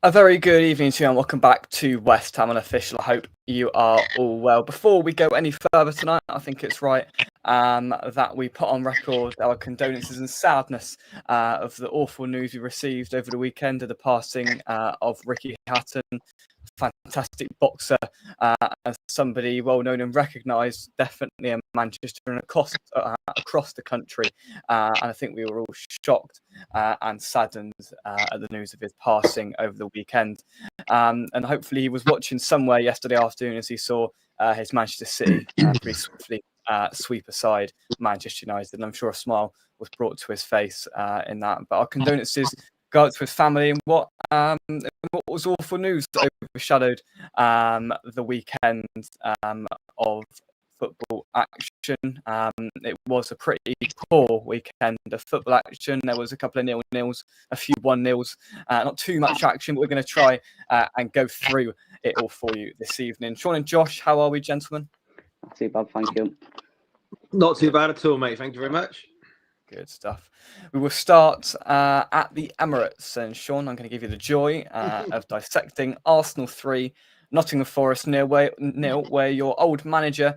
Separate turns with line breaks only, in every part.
A very good evening to you and welcome back to West Ham Unofficial. I hope you are all well. Before we go any further tonight, I think it's right that we put on record our condolences and sadness of the awful news we received over the weekend of the passing of Ricky Hatton, fantastic boxer, and somebody well known and recognised, definitely in Manchester and across the country. And I think we were all shocked and saddened at the news of his passing over the weekend. And hopefully he was watching somewhere yesterday afternoon as he saw his Manchester City pretty swiftly sweep aside Manchester United. And I'm sure a smile was brought to his face in that. But our condolences go out to his family and what was awful news that overshadowed the weekend of football action. It was a pretty poor weekend of football action. There was a couple of 0-0s, a few 1-0s, not too much action, but we're going to try and go through it all for you this evening. Sean and Josh, how are we, gentlemen?
Not too bad, thank you.
Not too bad at all, mate. Thank you very much.
Good stuff. We will start at the Emirates. And Sean, I'm going to give you the joy of dissecting Arsenal 3, Nottingham Forest 0, where your old manager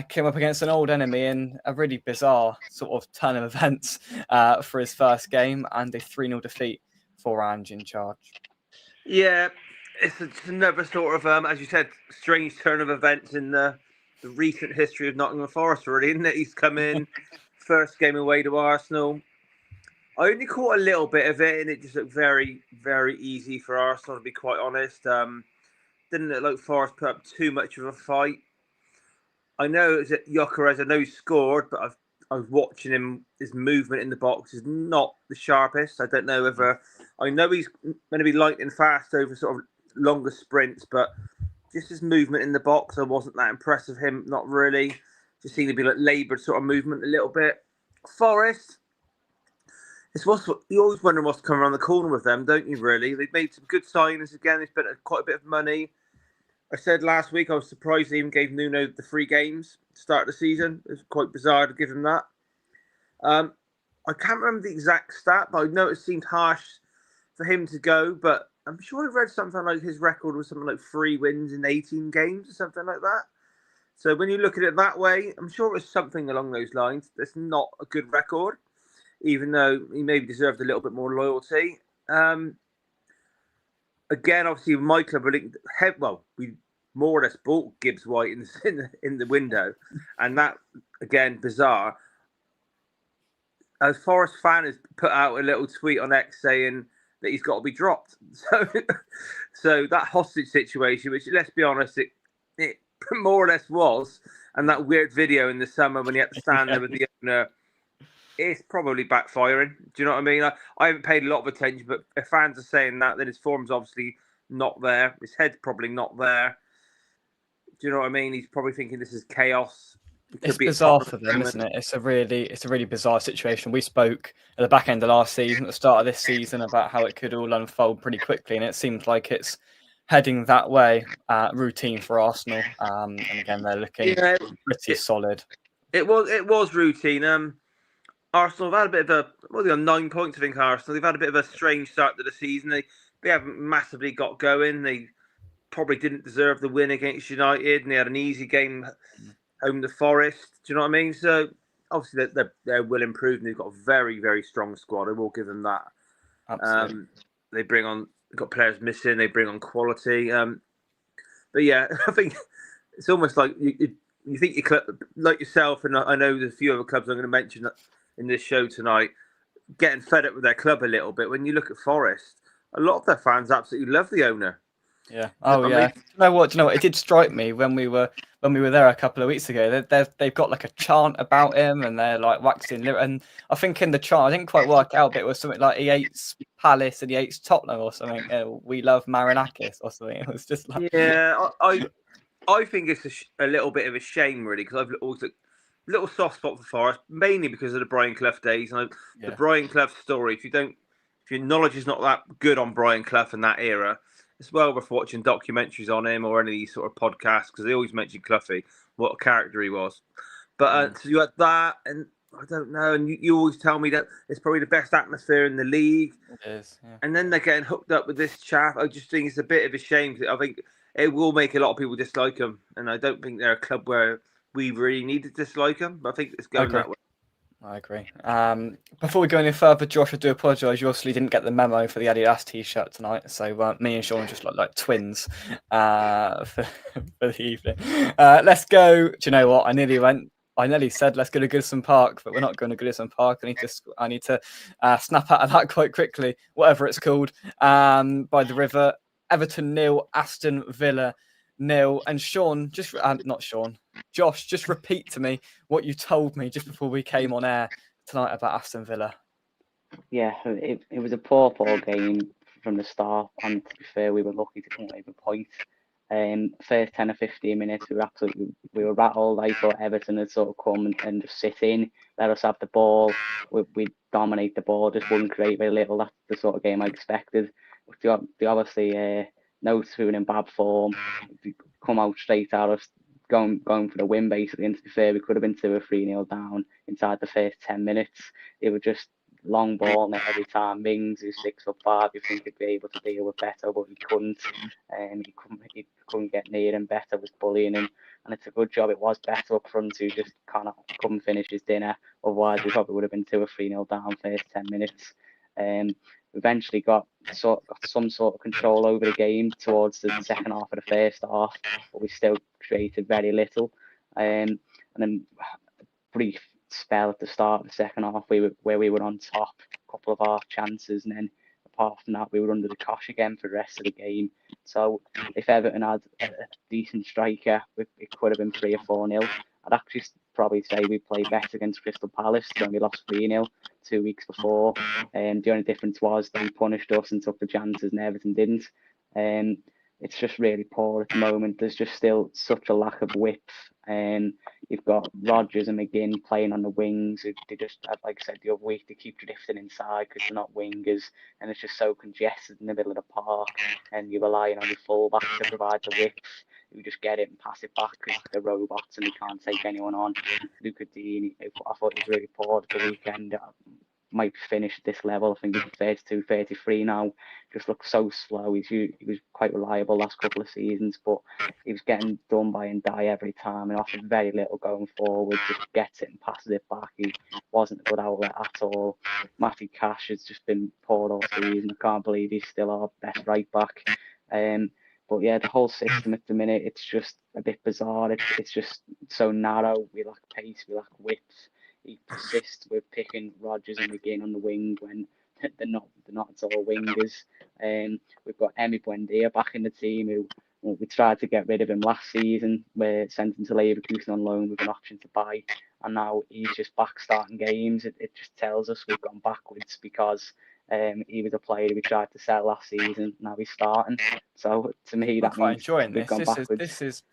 came up against an old enemy in a really bizarre sort of turn of events for his first game and a 3-0 defeat for Ange in charge.
Yeah, it's another sort of, as you said, strange turn of events in the recent history of Nottingham Forest, really, isn't it? He's come in, first game away to Arsenal. I only caught a little bit of it, and it just looked very, very easy for Arsenal, to be quite honest. Didn't look like Forest put up too much of a fight. I know Gyökeres, I know he scored, but I was watching him. His movement in the box is not the sharpest. I don't know whether... I know he's going to be lightning fast over sort of longer sprints, but just his movement in the box, I wasn't that impressed with him. Not really. Just seemed to be like laboured sort of movement a little bit. Forest, you always wonder what's coming around the corner with them, don't you, really? They've made some good signings again. They spent quite a bit of money. I said last week I was surprised they even gave Nuno the 3 games to start the season. It was quite bizarre to give him that. I can't remember the exact stat, but I know it seemed harsh for him to go, but I'm sure I read something like his record was something like 3 wins in 18 games or something like that. So when you look at it that way, I'm sure it was something along those lines. That's not a good record, even though he maybe deserved a little bit more loyalty. Again, obviously, my club, we more or less bought Gibbs White in the window, and that, again, bizarre. A Forest fan has put out a little tweet on X saying that he's got to be dropped. So that hostage situation, which, let's be honest, it more or less was, and that weird video in the summer when he had to stand there with the owner, it's probably backfiring. Do you know what I mean? I haven't paid a lot of attention, but if fans are saying that, then his form's obviously not there. His head's probably not there. Do you know what I mean? He's probably thinking this is chaos.
It's bizarre for them, isn't it? It's a really bizarre situation. We spoke at the back end of last season, at the start of this season, about how it could all unfold pretty quickly, and it seems like it's heading that way. Routine for Arsenal, and again they're looking pretty solid.
It was routine. Arsenal have had a bit of they're on 9 points, I think. Arsenal, they've had a bit of a strange start to the season. They haven't massively got going. They probably didn't deserve the win against United, and they had an easy game home to Forest. Do you know what I mean? So obviously they're well improved, and they've got a very, very strong squad. I will give them that.
Absolutely.
They've got players missing. They bring on quality. But yeah, I think it's almost like you think your club, like yourself, and I know there's a few other clubs I'm going to mention in this show tonight, getting fed up with their club a little bit. When you look at Forest, a lot of their fans absolutely love the owner.
Yeah. Oh, yeah. Do you know what? It did strike me when we were there a couple of weeks ago. They've got like a chant about him, and they're like waxing. And I think in the chant, I didn't quite work out, but it was something like he hates Palace and he hates Tottenham or something. We love Marinakis or something. It was just like,
yeah. I think it's a little bit of a shame, really, because I've always a little soft spot for Forest, mainly because of the Brian Clough days. And the Brian Clough story, if your knowledge is not that good on Brian Clough in that era, it's well worth watching documentaries on him or any of these sort of podcasts, because they always mention Cloughie, what a character he was. But so you had that, and I don't know. And you always tell me that it's probably the best atmosphere in the league.
It is, yeah.
And then they're getting hooked up with this chap. I just think it's a bit of a shame. I think it will make a lot of people dislike them. And I don't think they're a club where we really need to dislike them. But I think it's going that way.
I agree. Before we go any further, Josh, I do apologise. You obviously didn't get the memo for the Adidas T-shirt tonight, so me and Sean just look like twins for the evening. Let's go. Do you know what? I nearly said let's go to Goodison Park, but we're not going to Goodison Park. I need to snap out of that quite quickly. Whatever it's called. By the river, Everton 0, Aston Villa 0, and Sean not Sean. Josh, just repeat to me what you told me just before we came on air tonight about Aston Villa.
Yeah, it was a poor game from the start, and to be fair, we were lucky to come away with a point. First 10 or 15 minutes, we were rattled. I thought Everton had sort of come and just sit in, let us have the ball. We dominate the ball, just wouldn't create very little. That's the sort of game I expected. They obviously know Spoon in bad form. They come out straight at us, going for the win basically. And to be fair, we could have been 2 or 3-0 down inside the first 10 minutes. It was just long ball net every time. Mings, who's 6'5", you think he'd be able to deal with better, but he couldn't. He couldn't get near him. Better was bullying him, and it's a good job it was Better up front who just kind of couldn't finish his dinner. Otherwise, we probably would have been 2 or 3-0 down first 10 minutes. Eventually got some sort of control over the game towards the second half of the first half, but we still created very little. And then brief spell at the start of the second half where we were on top, a couple of half chances, and then apart from that we were under the cosh again for the rest of the game. So if Everton had a decent striker, it could have been 3 or 4-0. I'd actually probably say we played better against Crystal Palace when we lost 3-0 2 weeks before. The only difference was they punished us and took the chances and Everton didn't. It's just really poor at the moment. There's just still such a lack of width. You've got Rodgers and McGinn playing on the wings. They just, like I said the other week, they keep drifting inside because they're not wingers, and it's just so congested in the middle of the park. And you're relying on your fullback to provide the width. You just get it and pass it back because they're robots and they can't take anyone on. Luca Dean, I thought he was really poor at the weekend. Might finish at this level. I think he's 32, 33 now. Just looks so slow. He was quite reliable last couple of seasons, but he was getting done by Ndiaye every time and offered very little going forward. Just gets it and passes it back. He wasn't a good outlet at all. Matthew Cash has just been poor all season. I can't believe he's still our best right back. But yeah, the whole system at the minute, it's just a bit bizarre. It's just so narrow. We lack pace. We lack width. He persists with picking Rodgers and McGinn on the wing when they're not at all wingers. We've got Emi Buendia back in the team who we tried to get rid of him last season. We sent him to Leverkusen on loan with an option to buy, and now he's just back starting games. It just tells us we've gone backwards because he was a player we tried to sell last season. Now he's starting. So to me, that means we've gone backwards.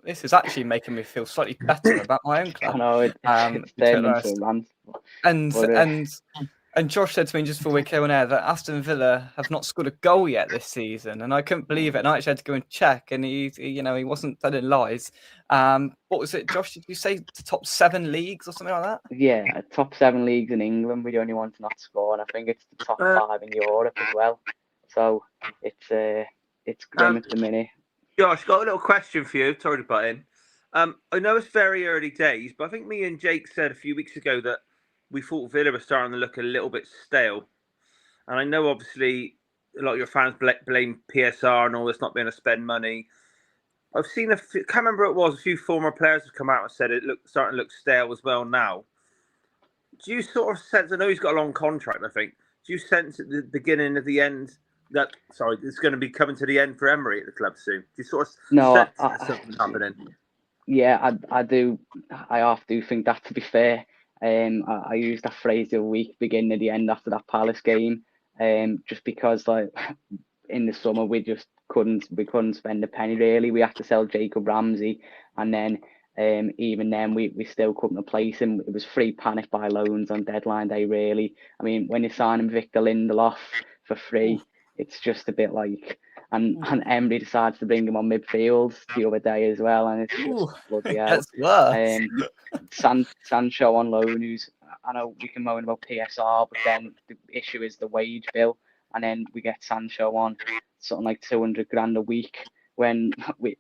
This is actually making me feel slightly better about my own club.
I know it's turned into a rant.
And Josh said to me just before we came on air that Aston Villa have not scored a goal yet this season, and I couldn't believe it. And I actually had to go and check, and he wasn't telling lies. What was it, Josh? Did you say the top 7 leagues or something like that?
Yeah, top 7 leagues in England. We're the only ones not score, and I think it's the top 5 in Europe as well. So it's grim at the minute.
Josh, got a little question for you. Sorry to butt in. I know it's very early days, but I think me and Jake said a few weeks ago that we thought Villa was starting to look a little bit stale. And I know, obviously, a lot of your fans blame PSR and all this not being able to spend money. I've seen can't remember who it was, a few former players have come out and said starting to look stale as well now. Do you sort of sense, I know he's got a long contract, I think, do you sense at the beginning of the end that, it's going to be coming to the end for Emery at the club soon? Do you sort of sense something happening?
Yeah, I do. I half do think that, to be fair. I used that phrase the other week, beginning of the end after that Palace game, just because like in the summer we just couldn't spend a penny really. We had to sell Jacob Ramsey, and then even then we still couldn't replace him. It was free panic buy loans on deadline day really. I mean, when you're signing Victor Lindelof for free, it's just a bit like, and Emery decides to bring him on midfield the other day as well, and it's just bloody hell. Sancho on loan, who's, I know we can moan about PSR, but then the issue is the wage bill, and then we get Sancho on something like 200 grand a week when we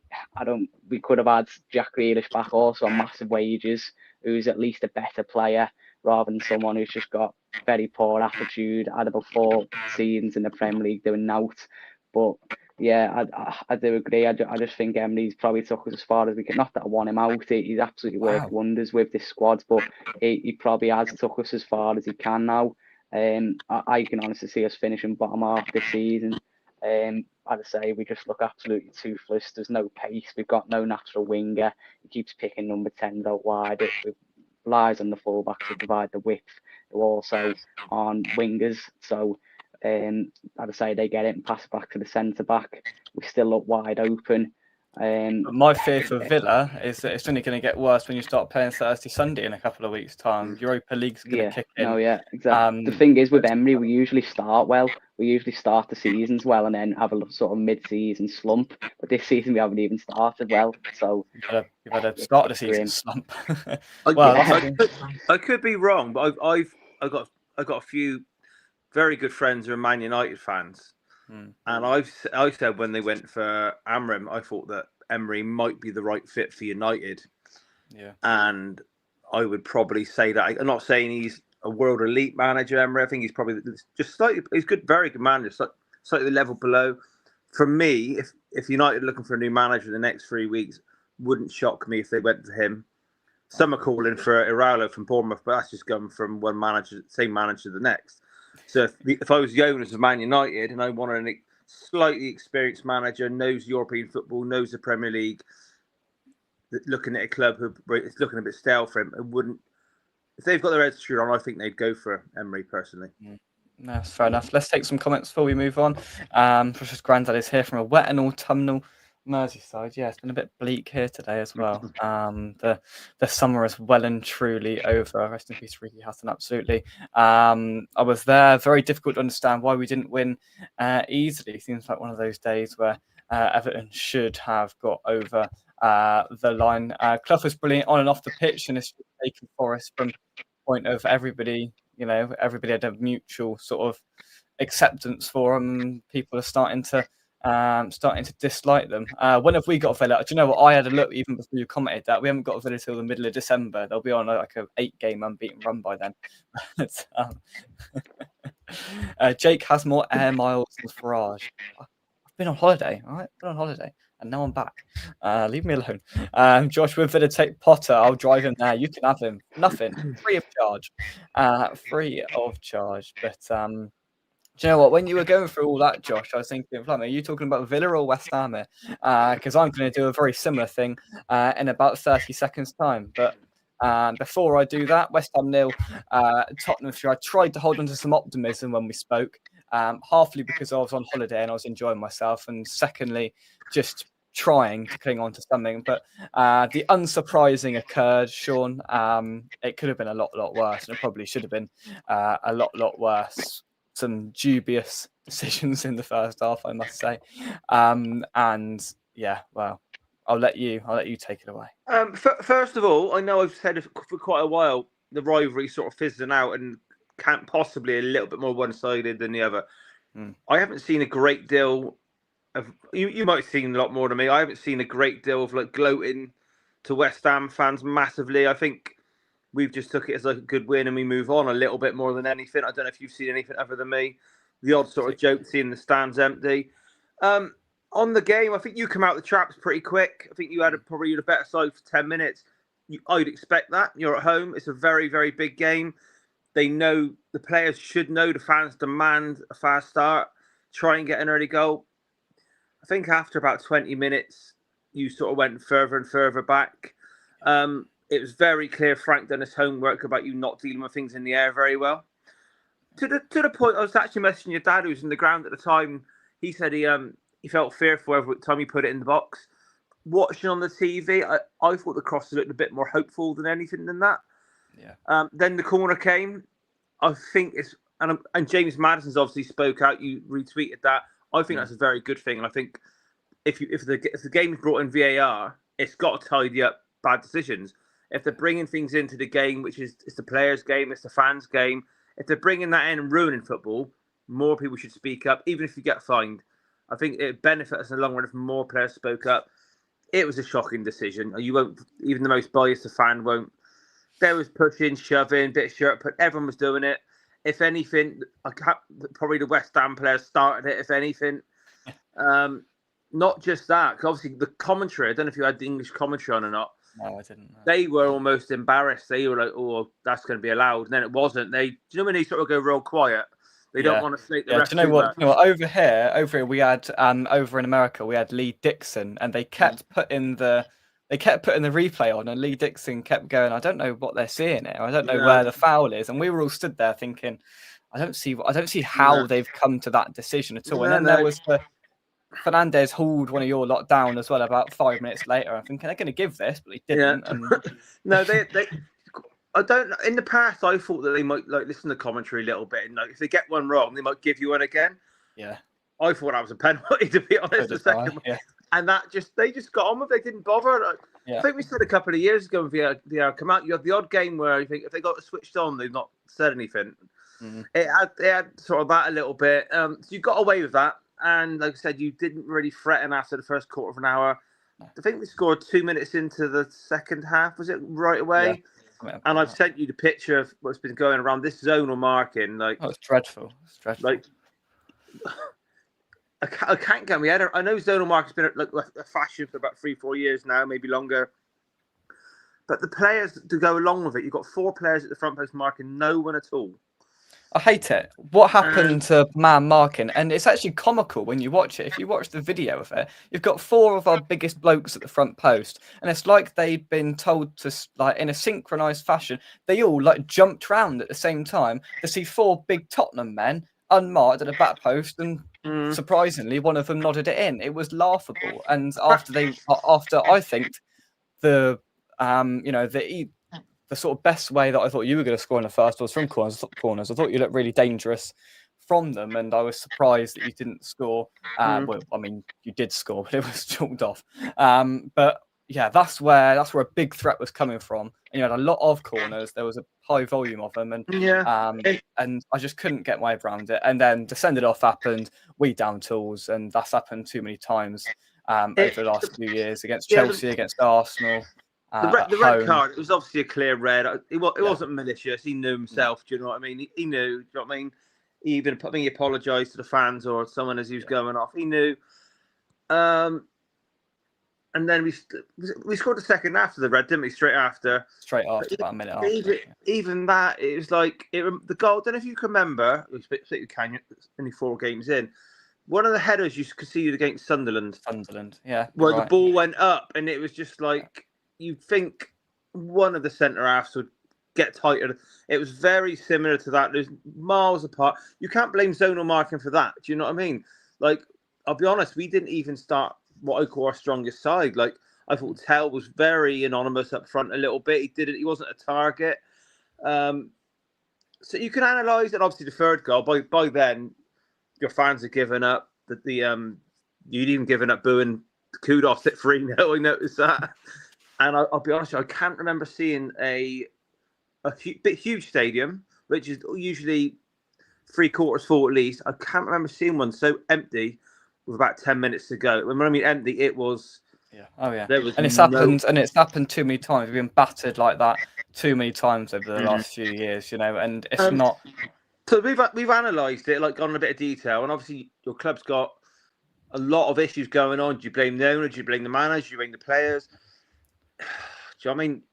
could have had Jack Grealish back also on massive wages, who's at least a better player rather than someone who's just got very poor attitude, had about 4 seasons in the Premier League doing nought. But yeah, I do agree. I just think Emery's probably took us as far as we can. Not that I want him out. He's absolutely worked wonders with this squad, but he probably has took us as far as he can now. I can honestly see us finishing bottom half this season. As I say, we just look absolutely toothless. There's no pace. We've got no natural winger. He keeps picking number 10s out wide. It relies on the fullbacks to provide the width, who also on wingers. So, as I say, they get it and pass it back to the centre back. We still look wide open.
My fear for Villa is that it's only going to get worse when you start playing Thursday, Sunday in a couple of weeks' time. Europa League's going to kick in.
No, yeah, exactly. The thing is with Emery, we usually start well. We usually start the seasons well and then have a sort of mid-season slump. But this season we haven't even started well. So
you've had a start of the season slump.
I could be wrong, but I've got a few very good friends who are Man United fans. And I said when they went for Amram, I thought that Emery might be the right fit for United.
Yeah.
And I would probably say that. I'm not saying he's a world elite manager, Emery. I think he's probably just slightly. He's good, very good manager, slightly level below. For me, if United are looking for a new manager in the next 3 weeks, wouldn't shock me if they went to him. Some are calling for Iralo from Bournemouth, but that's just gone from one manager, same manager to the next. So if I was the owners of Man United and I wanted a slightly experienced manager, knows European football, knows the Premier League, looking at a club who it's looking a bit stale for him, it wouldn't. If they've got their heads screwed on, I think they'd go for Emery personally.
No, that's fair enough. Let's take some comments before we move on. Precious Grandad is here from a wet and autumnal Merseyside. Yeah, it's been a bit bleak here today as well. The summer is well and truly over. Rest in peace, Ricky Hutton. Absolutely. I was there. Very difficult to understand why we didn't win easily. Seems like one of those days where Everton should have got over the line. Clough was brilliant on and off the pitch, and it's taken Forest from the point of everybody. You know, everybody had a mutual sort of acceptance for them. People are starting to dislike them. When have we got Villa? Do you know what? I had a look even before you commented that we haven't got Villa till the middle of December. They'll be on like a 8-game unbeaten run by then. Jake has more air miles than Farage. I've been on holiday, all right? Been on holiday, and now I'm back. Leave me alone. Josh, we're going to take Potter. I'll drive him there. You can have him. Nothing. Free of charge. Free of charge. But do you know what? When you were going through all that, Josh, I was thinking, are you talking about Villa or West Ham here? Because I'm going to do a very similar thing in about 30 seconds' time. But before I do that, West Ham 0, Tottenham 3. I tried to hold on to some optimism when we spoke, halfly because I was on holiday and I was enjoying myself, and secondly, just trying to cling on to something. But the unsurprising occurred, Sean. It could have been a lot worse, and it probably should have been a lot worse. Some dubious decisions in the first half, I must say. And yeah, well, I'll let you take it away.
First of all, I know I've said for quite a while the rivalry sort of fizzling out and can't possibly a little bit more one-sided than the other. I haven't seen a great deal of you might have seen a lot more than me. I haven't seen a great deal of like gloating to West Ham fans massively. I think we've just took it as like a good win and we move on a little bit more than anything. I don't know if you've seen anything other than me. The odd sort of joke seeing the stands empty. On the game, I think you come out the traps pretty quick. I think you had probably a better side for 10 minutes. I'd expect that. You're at home. It's a very, very big game. They know, the players should know, the fans demand a fast start, try and get an early goal. I think after about 20 minutes, you sort of went further and further back. It was very clear Frank done his homework about you not dealing with things in the air very well. To the point, I was actually messaging your dad, who was in the ground at the time. He said he felt fearful every time he put it in the box. Watching on the TV, I thought the crosses looked a bit more hopeful than anything than that.
Yeah.
Then the corner came. I think it's and James Maddison's obviously spoke out. You retweeted that. I think that's a very good thing. And I think if the game's brought in VAR, it's got to tidy up bad decisions. if they're bringing things into the game, which is it's the players' game, it's the fans' game, if they're bringing that in and ruining football, more people should speak up, even if you get fined. I think it benefits us in the long run if more players spoke up. It was a shocking decision. You won't, even the most biased fan won't. There was pushing, shoving, bit of shirt, but everyone was doing it. If anything, probably the West Ham players started it. If anything, not just that. 'Cause obviously, the commentary. I don't know if you had the English commentary on or not.
No, I didn't. No.
They were almost embarrassed. They were like, "Oh, that's going to be allowed." And then it wasn't. Do you know when they sort of go real quiet? They don't want to snake the ref.
Do you know what? Over here, we had over in America, we had Lee Dixon, and they kept putting the replay on, and Lee Dixon kept going, "I don't know what they're seeing here. I don't know where the foul is." And we were all stood there thinking, "I don't see how they've come to that decision at all." And then there was Fernandez hauled one of your lot down as well about 5 minutes later. I'm thinking they're going to give this, but he didn't.
Yeah.
And...
No, they. I don't. In the past, I thought that they might listen to commentary a little bit, and if they get one wrong, they might give you one again.
Yeah.
I thought that was a penalty, to be honest. The second one. Yeah. And they just got on with it. They didn't bother. I think we said a couple of years ago when VR come out, you have the odd game where I think if they got switched on, they've not said anything. Mm-hmm. It had sort of that a little bit. So you got away with that. And like I said, you didn't really threaten after the first quarter of an hour. I think we scored 2 minutes into the second half. Was it right away? Yeah. And I've sent you the picture of what's been going around. This zonal marking,
it's dreadful. It's dreadful.
I can't get my head. I know zonal marking's been a fashion for about 3-4 years now, maybe longer. But the players to go along with it, you've got 4 players at the front post marking no one at all.
I hate it. What happened to man marking? And it's actually comical when you watch it. If you watch the video of it, you've got 4 of our biggest blokes at the front post, and it's like they've been told to, in a synchronized fashion, they all jumped round at the same time to see 4 big Tottenham men unmarked at the back post, and surprisingly, one of them nodded it in. It was laughable. And after I think the sort of best way that I thought you were going to score in the first was from corners. I thought you looked really dangerous from them, and I was surprised that you didn't score. Well, I mean, you did score, but it was chalked off. But yeah, that's where a big threat was coming from. And you had a lot of corners. There was a high volume of them, and and I just couldn't get my head around it. And then the send it off happened. We down tools, and that's happened too many times over the last few years against Chelsea, against Arsenal.
The red card, it was obviously a clear red. It wasn't malicious. He knew himself. Do you know what I mean? He knew. Do you know what I mean? He even he apologised to the fans or someone as he was going off. He knew. And then we scored the second after the red, didn't we? Straight after,
about a minute after.
Even that, it was the goal. I don't know if you can remember. You can. Only 4 games in. One of the headers you conceded against Sunderland.
Yeah.
Where the ball went up, and it was just you'd think one of the centre halves would get tighter. It was very similar to that. There's miles apart. You can't blame zonal marking for that. Do you know what I mean? I'll be honest, we didn't even start what I call our strongest side. I thought Tell was very anonymous up front a little bit. He wasn't a target. So you can analyse it. Obviously, the third goal, by then, your fans had given up. You'd even given up booing Kudos at 3-0. I noticed that. And I'll be honest, I can't remember seeing a huge stadium, which is usually 3/4 full at least. I can't remember seeing one so empty with about 10 minutes to go. When I mean empty, it was.
Yeah. Oh yeah. It's happened too many times. We've been battered like that too many times over the last few years, and it's not.
So we've analysed it, gone in a bit of detail, and obviously your club's got a lot of issues going on. Do you blame the owner? Do you blame the manager? Do you blame the players? Do you know what I mean?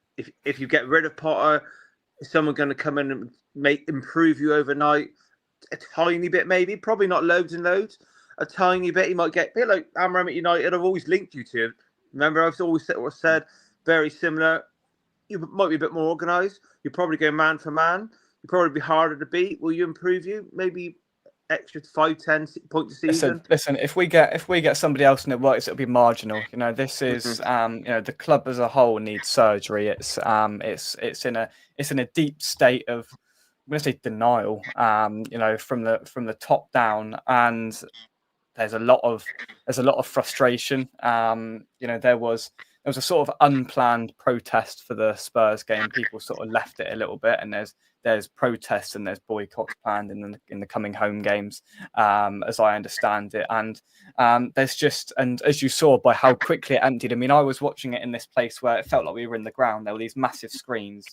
If you get rid of Potter, is someone going to come in and improve you overnight? A tiny bit, maybe. Probably not loads and loads. A tiny bit. He might get a bit like Amram at United. I've always linked you to. Remember, I've always said very similar. You might be a bit more organised. You're probably going man for man. You'll probably be harder to beat. Will you improve you? Maybe extra 5-10 points a season.
Listen. If we get somebody else and it works, it'll be marginal. This is the club as a whole needs surgery. It's in a deep state of, I'm going to say, denial. From the top down, and there's a lot of frustration. There was It was a sort of unplanned protest for the Spurs game. People sort of left it a little bit, and there's protests and there's boycotts planned in the coming home games, as I understand it. And there's just, and as you saw by how quickly it emptied. I mean, I was watching it in this place where it felt like we were in the ground. There were these massive screens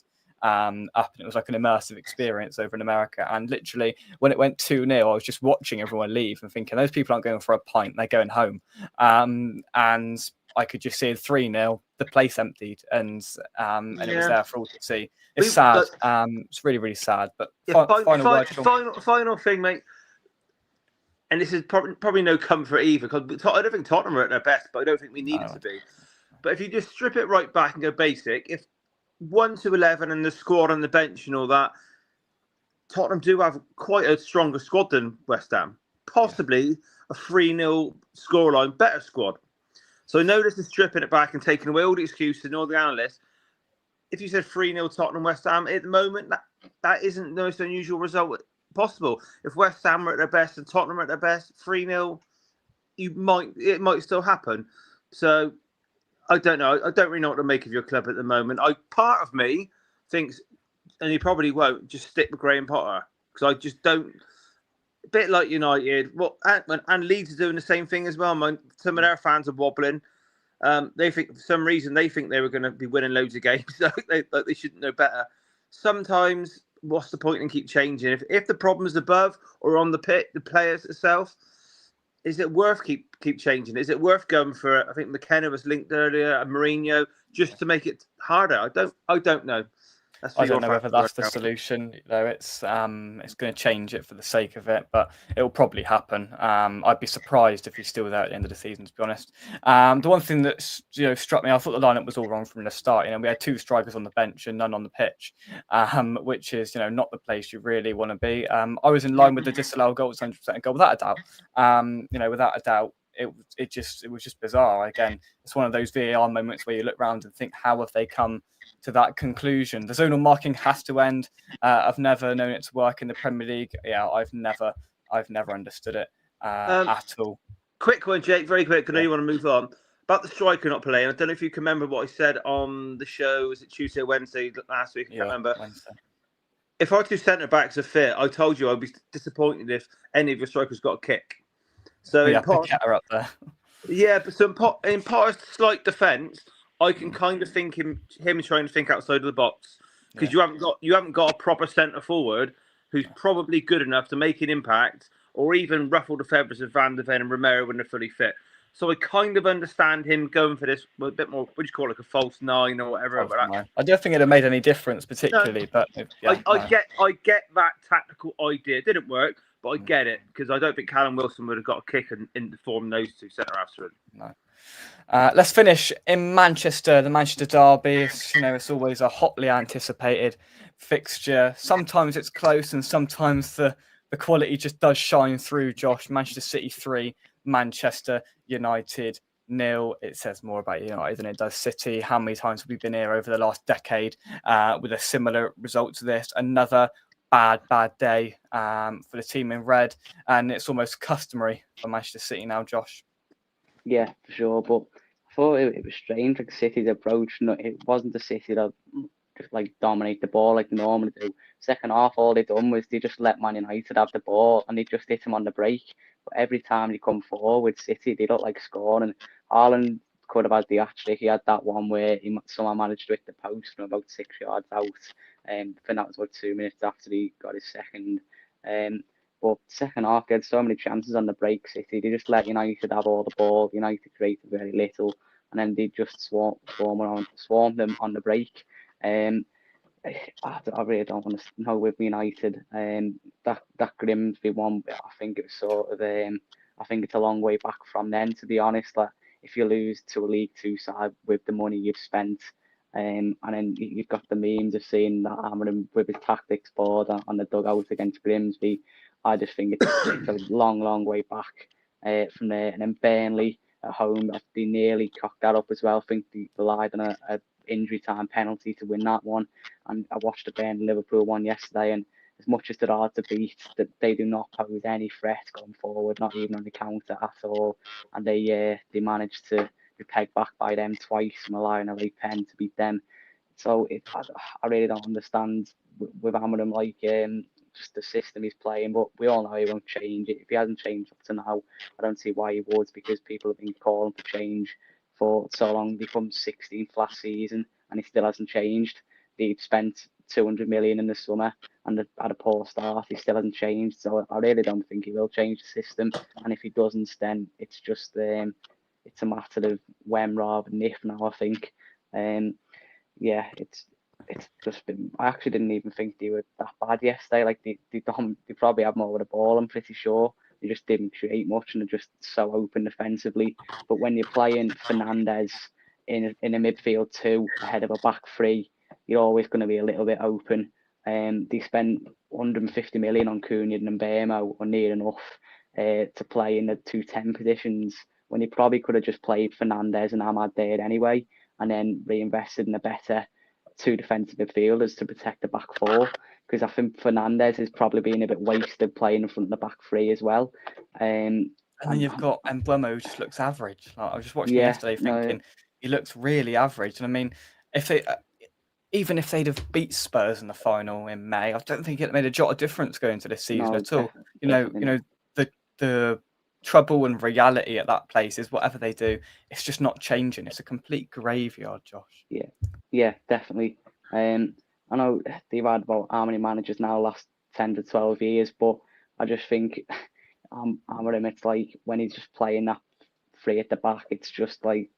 up, and it was like an immersive experience over in America. And literally, when it went 2-0, I was just watching everyone leave and thinking, those people aren't going for a pint; they're going home. And I could just see 3-0, the place emptied, and it was there for all to see. It's sad. It's really, really sad. But final word, Sean.
Final thing, mate. And this is probably no comfort either, because I don't think Tottenham are at their best, but I don't think we need it to be. But if you just strip it right back and go basic, if 1-11 and the squad on the bench and all that, Tottenham do have quite a stronger squad than West Ham. Possibly a 3-0 scoreline better squad. So I know this is stripping it back and taking away all the excuses and all the analysts. If you said 3-0 Tottenham West Ham at the moment, that isn't the most unusual result possible. If West Ham are at their best and Tottenham are at their best, 3-0, it might still happen. So I don't know. I don't really know what to make of your club at the moment. Part of me thinks, and he probably won't, just stick with Graham Potter, because I just don't. A bit like United, and Leeds are doing the same thing as well. Some of their fans are wobbling. They think for some reason they were going to be winning loads of games, so they shouldn't know better. Sometimes, what's the point in keep changing? If the problem's above or on the pitch, the players itself, is it worth keep changing? Is it worth going for? I think McKenna was linked earlier, and Mourinho, just to make it harder. I don't know.
I don't know whether that's the solution. It's going to change it for the sake of it, but it will probably happen. I'd be surprised if he's still there at the end of the season, to be honest. The one thing that struck me, I thought the lineup was all wrong from the start. We had 2 strikers on the bench and none on the pitch, which is not the place you really want to be. I was in line with the disallowed goals, 100% goal, without a doubt. Without a doubt. It was just bizarre. Again, it's one of those VAR moments where you look around and think, how have they come to that conclusion? The zonal marking has to end. I've never known it to work in the Premier League. Yeah, I've never understood it at all.
Quick one, Jake, very quick. I know you want to move on. About the striker not playing, I don't know if you can remember what I said on the show. Was it Tuesday or Wednesday last week? I can't remember. Wednesday. If our 2 centre backs are fit, I told you I'd be disappointed if any of your strikers got a kick. So
Paqueta up there.
Yeah, but so in Potter's slight defence, I can kind of think him trying to think outside of the box, because you haven't got a proper centre forward who's probably good enough to make an impact or even ruffle the feathers of Van de Ven and Romero when they're fully fit. So I kind of understand him going for this a bit more. What do you call it, like a false 9 or whatever?
I don't think it'd have made any difference particularly, but
I get that tactical idea. It didn't work, but I get it, because I don't think Callum Wilson would have got a kick in the form those 2 centre halves would.
No. Let's finish in Manchester, the Manchester derby. It's always a hotly anticipated fixture. Sometimes it's close, and sometimes the quality just does shine through. Josh, Manchester City 3, Manchester United 0. It says more about United than it does City. How many times have we been here over the last decade with a similar result to this? Another bad day for the team in red, and it's almost customary for Manchester City now, Josh.
Yeah, for sure. But I thought it was strange, like City's approach. No, it wasn't the City that just dominate the ball like they normally do. Second half, all they done was they just let Man United have the ball and they just hit them on the break. But every time they come forward, City, they don't scoring. And Haaland could have had the hat-trick. He had that one where someone managed to hit the post from about 6 yards out. I think that was about 2 minutes after he got his second. But second half, they had so many chances on the break, City. They just let United have all the ball. United created very little. And then they just swarmed them on the break. I really don't want to know with United. That Grimsby one, I think it was sort of. I think it's a long way back from then, to be honest. If you lose to a League Two side with the money you've spent, and then you've got the memes of seeing that Amarim with his tactics board on the dugout against Grimsby. I just think it's a long way back from there. And then Burnley at home, they nearly cocked that up as well. I think they relied on a injury time penalty to win that one. And I watched the Burnley-Liverpool one yesterday, and as much as they're hard to beat, that they do not pose any threat going forward, not even on the counter at all. And they managed to be pegged back by them twice and rely on a late pen to beat them. So I really don't understand with Amorim, like just the system he's playing. But we all know he won't change it. If he hasn't changed up to now, I don't see why he would, because people have been calling for change for so long. They come 16th last season and he still hasn't changed. They've spent 200 million in the summer and had a poor start. He still hasn't changed. So I really don't think he will change the system. And if he doesn't, then it's just it's a matter of when rather than if now, I think. Yeah, it's just been. I actually didn't even think they were that bad yesterday. Like they probably had more of the ball. I'm pretty sure they just didn't create much and they're just so open defensively. But when you're playing Fernandez in a midfield two ahead of a back three, you're always going to be a little bit open. They spent 150 million on Cunha and Mbeumo, or near enough, to play in the 2-10 positions when he probably could have just played Fernandez and Ahmad there anyway, and then reinvested in a better two defensive midfielders to protect the back four. Because I think Fernandez is probably being a bit wasted playing in front of the back three as well.
And then you've got Mbeumo, who just looks average. Like, I was just watching him yesterday thinking he looks really average. And I mean, even if they'd have beat Spurs in the final in May, I don't think it made a jot of difference going into this season at all. You know, the trouble and reality at that place is whatever they do, it's just not changing. It's a complete graveyard, Josh.
Yeah, definitely. I know they've had about how many managers now, last 10 to 12 years, but I just think Amorim, it's like when he's just playing that three at the back, it's just like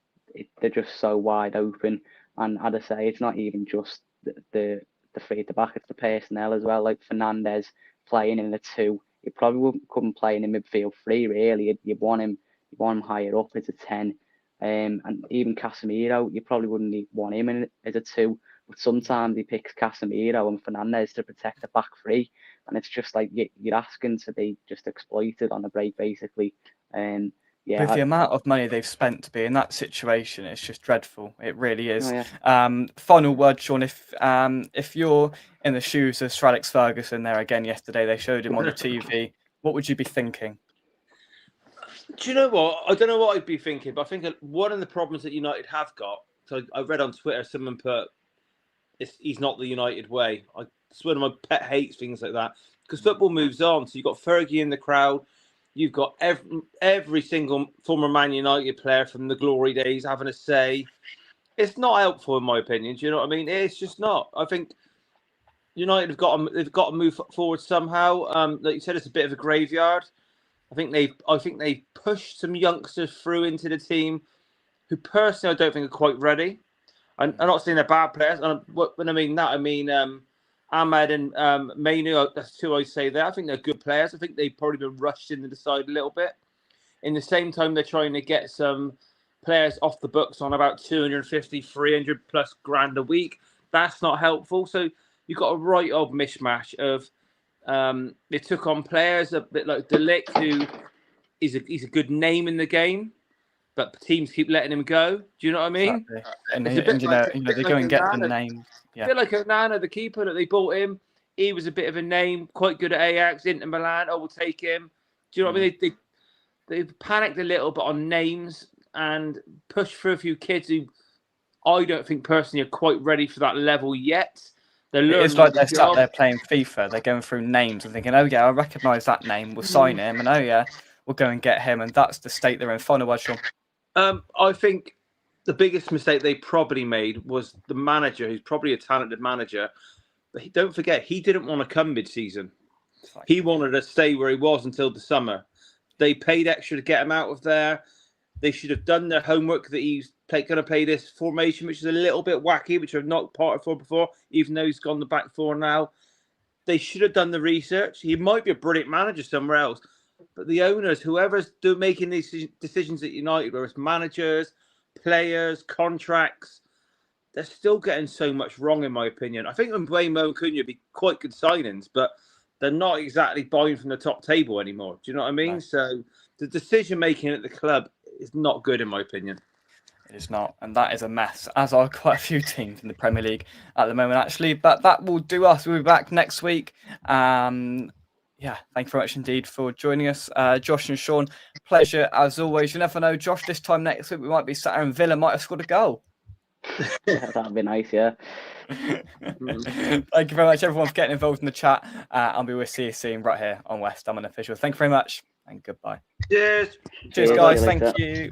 they're just so wide open. And as I say, it's not even just the three at the back, it's the personnel as well. Like Fernandez playing in the two, he probably couldn't play in the midfield three, really. You want him higher up as a 10. And even Casemiro, you probably wouldn't want him as a 2. But sometimes he picks Casemiro and Fernandez to protect the back three. And it's just like you're asking to be just exploited on the break, basically.
With the amount of money they've spent to be in that situation, it's just dreadful. It really is.
Oh, yeah.
Final word, Sean. If you're in the shoes of Sir Alex Ferguson there again yesterday, they showed him on the TV. What would you be thinking?
Do you know what? I don't know what I'd be thinking, but I think one of the problems that United have got. So I read on Twitter someone put, "He's not the United way." It's one of my pet hates, things like that, because football moves on. So you've got Fergie in the crowd. You've got every single former Man United player from the glory days having a say. It's not helpful, in my opinion. Do you know what I mean? It's just not. I think United they've got to move forward somehow. Like you said, it's a bit of a graveyard. I think they've pushed some youngsters through into the team who personally I don't think are quite ready. I'm not saying they're bad players. And when I mean that, I mean Ahmed and Mainu, that's two I say there. I think they're good players. I think they've probably been rushed into the side a little bit. In the same time, they're trying to get some players off the books on about 250, 300 plus grand a week. That's not helpful. So you've got a right old mishmash of they took on players a bit like De Ligt, who he's a good name in the game, but teams keep letting him go. Do you know what I mean?
Exactly. And they go and get the names. Yeah.
A bit like Onana, the keeper that they bought him. He was a bit of a name, quite good at Ajax, Inter Milan. Oh, we'll take him. Do you know what I mean? They panicked a little bit on names and pushed through a few kids who I don't think personally are quite ready for that level yet.
It's like they're sat there playing FIFA. They're going through names and thinking, oh yeah, I recognise that name. We'll sign him. And oh yeah, we'll go and get him. And that's the state they're in. Final word, Sean.
I think the biggest mistake they probably made was the manager, who's probably a talented manager. But don't forget, he didn't want to come mid-season. He wanted to stay where he was until the summer. They paid extra to get him out of there. They should have done their homework that he's going to play this formation, which is a little bit wacky, which I've not parted for before, even though he's gone the back four now. They should have done the research. He might be a brilliant manager somewhere else. But the owners, whoever's making these decisions at United, whether it's managers, players, contracts, they're still getting so much wrong, in my opinion. I think Mbeumo and Cunha would be quite good signings, but they're not exactly buying from the top table anymore. Do you know what I mean? Right. So the decision-making at the club is not good, in my opinion.
It is not, and that is a mess, as are quite a few teams in the Premier League at the moment, actually. But that will do us. We'll be back next week. Yeah, thank you very much indeed for joining us. Josh and Sean, pleasure as always. You never know, Josh, this time next week we might be sat here and Villa might have scored a goal.
That'd be nice, yeah.
Thank you very much, everyone, for getting involved in the chat. And we will see you soon right here on West Ham Unofficial. Thank you very much and goodbye.
Cheers.
Cheers,
See you
guys. Thank
later.
you.